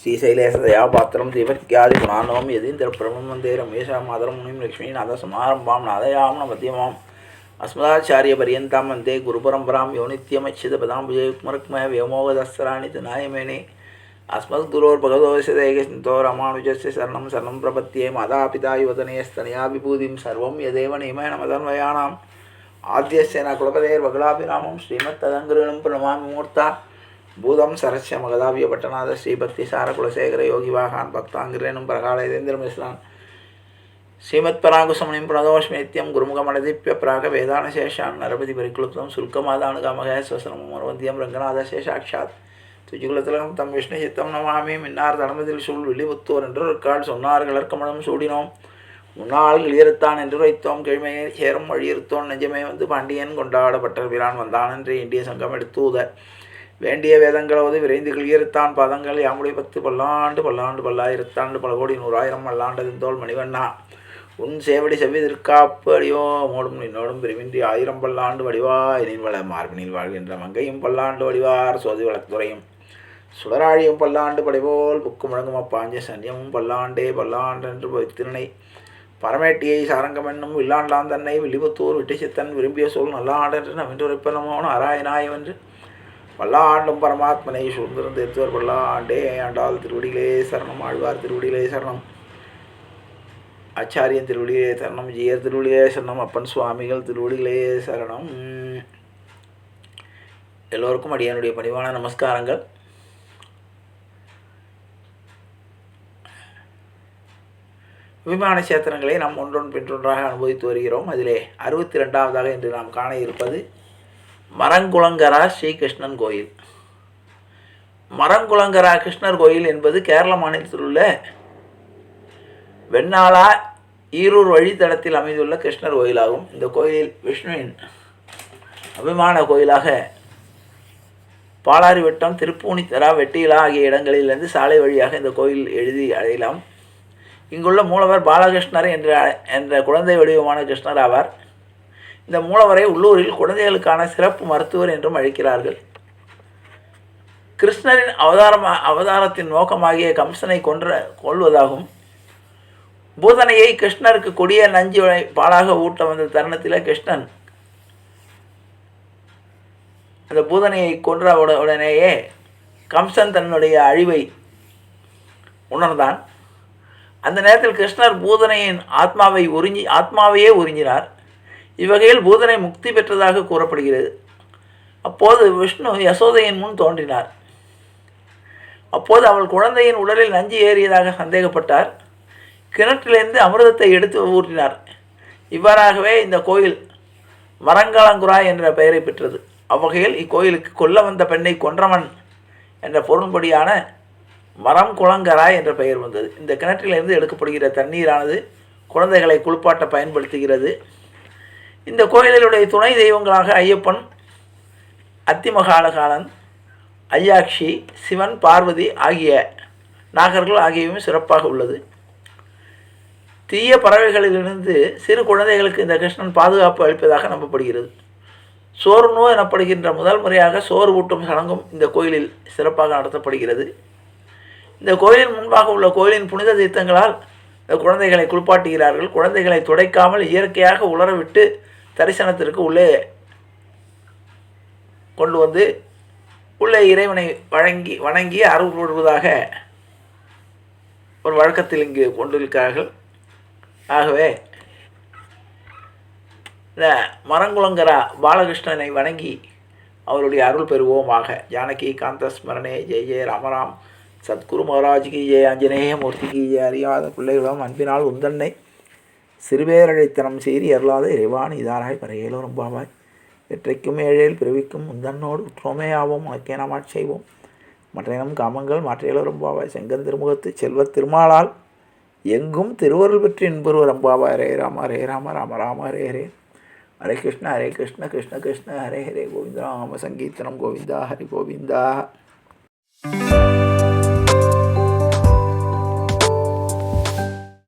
श्रीशैलेशदयापात्रं दीपत्यादिगुणार्णवं यतीन्द्रप्रभं वन्दे रमेशां मातरं मुनिं लक्ष्मीनाथसमारम्भां नादयाम्न मध्यमाम् अस्मदाचार्यपर्यन्तां वन्दे गुरुपरम्परां यो नित्यमच्युतपदाम्बुजयुग्मरुक्मः व्योमोगदस्सराणि नायमेने अस्मद्गुरोर्भगवतोऽस्य रामानुजस्य शरणं शरणं प्रपद्ये मातापिता युवतनयस्तनया विभूतिं सर्वं यदेव नियमेन मदन्वयानाम् आद्यस्य न कुलपतेर्वगलाभिरामं श्रीमत्तदङ्गृणं प्रणमामि मूर्ता भूतं सरस्य मगधाव्यपट्टनाथ श्रीभक्तिसारकुलशेखर योगिवाहान् भक्ताङ्गिरेणुं प्रकालयेन्द्रमिश्रान् श्रीमत्पराङ्कुशमुनिं प्रणतोऽस्मि नित्यं गुरुमुखमनदीप्य प्राक वेदानशेषान् नरपतिपरिक्लुप्तं शुल्कमादानुगामगः स्वश्रममर्वन्त्यं रङ्गनाथशेषाक्षात् துஜுகுலத்திலகம் தம் விஷ்ணு சித்தம் நமாமி மின்னார் தடமதில் சூழ் விழிபுத்தோர் என்று இருக்கால் சொன்னார் கிளர்க்கமனம் சூடினோம் முன்னாள் கிளியறுத்தான் என்று வைத்தோம் கிழமையை சேரும் வழியிருத்தோன் நெஞ்சமே வந்து பாண்டியன் கொண்டாடப்பட்ட பிரான் வந்தான் என்று இந்திய சங்கம் எடுத்தூத வேண்டிய வேதங்களோது விரைந்து கிளியறுத்தான் பாதங்கள் யாமுடைய 10 பல்லாண்டு பல்லாண்டு பல்லாயிரத்தாண்டு பல கோடி 100,000 மல்லாண்டதின் மணிவண்ணா உன் சேவடி செவ்விதிற்காப்பு அடியோ மோடும் நின்னோடும் பிரிவின்றி 1000 பல்லாண்டு வடிவாய் நீன்வள மார்பினில் வாழ்கின்ற மங்கையும் பல்லாண்டு வடிவார் சோதி வளத்துறையும் சுடராழியும் பல்லாண்டு படைபோல் புக்கு முழங்கும் அப்பாஞ்ச சன்னியமும் பல்லாண்டே பல்லாண்டென்று வைத்திருனை பரமேட்டியை சாரங்கம் என்னும் வில்லாண்டான் தன்னை வில்லிபுத்தூர் விட்டிச்சித்தன் விரும்பிய சொல் நல்லாண்டென்று நவின்றுரைப்பனமோன ஆராயனாயவென்று பல்லாண்டும் பரமாத்மனை சூழ்ந்திருந்து எத்துவர் பல்லாண்டே ஆண்டாள் திருவடிகளே சரணம் ஆழ்வார் திருவடிகளே சரணம் ஆச்சாரியன் திருவடிகளே சரணம் ஜீயர் திருவடிகளே சரணம் அப்பன் சுவாமிகள் திருவடிகளே சரணம். எல்லோருக்கும் அடியானுடைய பணிவான நமஸ்காரங்கள். விமான சேத்திரங்களை நாம் ஒன்றொன்று பின்றொன்றாக அனுபவித்து வருகிறோம். அதிலே 62வது இன்று நாம் காண இருப்பது மரங்குளங்கரா ஸ்ரீகிருஷ்ணன் கோயில். மரங்குளங்கரா கிருஷ்ணர் கோயில் என்பது கேரள மாநிலத்தில் உள்ள வெண்ணாளா ஈரூர் வழித்தடத்தில் அமைந்துள்ள கிருஷ்ணர் கோயிலாகும். இந்த கோயிலில் விஷ்ணுவின் அபிமான கோயிலாக பாலாரி வட்டம், திருப்பூணித்தரா, வெட்டியிலா ஆகிய இடங்களிலிருந்து சாலை வழியாக இந்த கோயில் எழுதி அடையலாம். இங்குள்ள மூலவர் பாலகிருஷ்ணர் என்ற குழந்தை வடிவமான கிருஷ்ணர் ஆவார். இந்த மூலவரை உள்ளூரில் குழந்தைகளுக்கான சிறப்பு மருத்துவர் என்றும் அழைக்கிறார்கள். கிருஷ்ணரின் அவதாரத்தின் நோக்கமாகிய கம்சனை கொல்வதாகும். பூதனையை கிருஷ்ணருக்கு கொடிய நஞ்சு பாலாக ஊட்ட வந்த தருணத்தில் கிருஷ்ணன் அந்த பூதனையை கொன்ற உடனேயே கம்சன் தன்னுடைய அழிவை உணர்ந்தான். அந்த நேரத்தில் கிருஷ்ணர் பூதனையின் ஆத்மாவையே உறிஞ்சினார். இவ்வகையில் பூதனை முக்தி பெற்றதாக கூறப்படுகிறது. அப்போது விஷ்ணு யசோதையின் முன் தோன்றினார். அப்போது அவள் குழந்தையின் உடலில் நஞ்சு ஏறியதாக சந்தேகப்பட்டார். கிணற்றிலிருந்து அமிர்தத்தை எடுத்து ஊற்றினார். இவ்வாறாகவே இந்த கோயில் மரங்கலங்குரா என்ற பெயரை பெற்றது. அவ்வகையில் இக்கோயிலுக்கு கொல்ல வந்த பெண்ணை கொன்றவன் என்ற பொருள்படியான மரம் குளங்கரா என்ற பெயர் வந்தது. இந்த கிணற்றிலிருந்து எடுக்கப்படுகிற தண்ணீரானது குழந்தைகளை குளிப்பாட்ட பயன்படுத்துகிறது. இந்த கோயிலுடைய துணை தெய்வங்களாக ஐயப்பன், அத்திமகாலகாலன், ஐயாட்சி, சிவன், பார்வதி ஆகிய நாகர்கள் ஆகியவையும் சிறப்பாக உள்ளது. தீய பறவைகளிலிருந்து சிறு குழந்தைகளுக்கு இந்த கிருஷ்ணன் பாதுகாப்பு அளிப்பதாக நம்பப்படுகிறது. சோறுநோ எனப்படுகின்ற முதல் முறையாக சோறு ஊட்டும் சடங்கும் இந்த கோயிலில் சிறப்பாக நடத்தப்படுகிறது. இந்த கோயிலின் முன்பாக உள்ள கோயிலின் புனித தீர்த்தங்களால் இந்த குழந்தைகளை குளிப்பாட்டுகிறார்கள். குழந்தைகளை துடைக்காமல் இயற்கையாக உலரவிட்டு தரிசனத்திற்கு உள்ளே கொண்டு வந்து உள்ளே இறைவனை வணங்கி அருள் கொள்வதாக ஒரு வழக்கத்தில் இங்கு கொண்டிருக்கிறார்கள். ஆகவே இந்த மரங்குளங்கரா பாலகிருஷ்ணனை வணங்கி அவருடைய அருள் பெறுவோமாக. ஜானகி காந்த ஸ்மரணே ஜெய ஜெய ராமராம். சத்குரு மகாராஜ்கி ஜெய, ஆஞ்சநேய மூர்த்திக்கு ஜெய. அறியாத பிள்ளைகளும் அன்பினால் உந்தன்னை சிறுபேரழைத்தனம் சீறி அருளாத இறைவான் இதாராய் பறையலோ ரொம்பாவாய். வெற்றைக்கும் ஏழேல் பிறவிக்கும் முந்தன்னோடு உற்றோமே ஆவோம். உனக்கே நாம் செய்வோம் மற்றையினம் காமங்கள் மாற்றையலோ ரொம்பாவாய். செங்கன் திருமுகத்து செல்வத் திருமாலால் எங்கும் திருவருள் பெற்று இன்புருவ ரம்பாவாய். ஹரே ராம ஹரே ராம ராம ராம ஹரே ஹரே. ஹரே கிருஷ்ண கிருஷ்ண ஹரே ஹரே. கோவிந்தா நாம சங்கீர்த்தனம். கோவிந்தா ஹரி கோவிந்தா.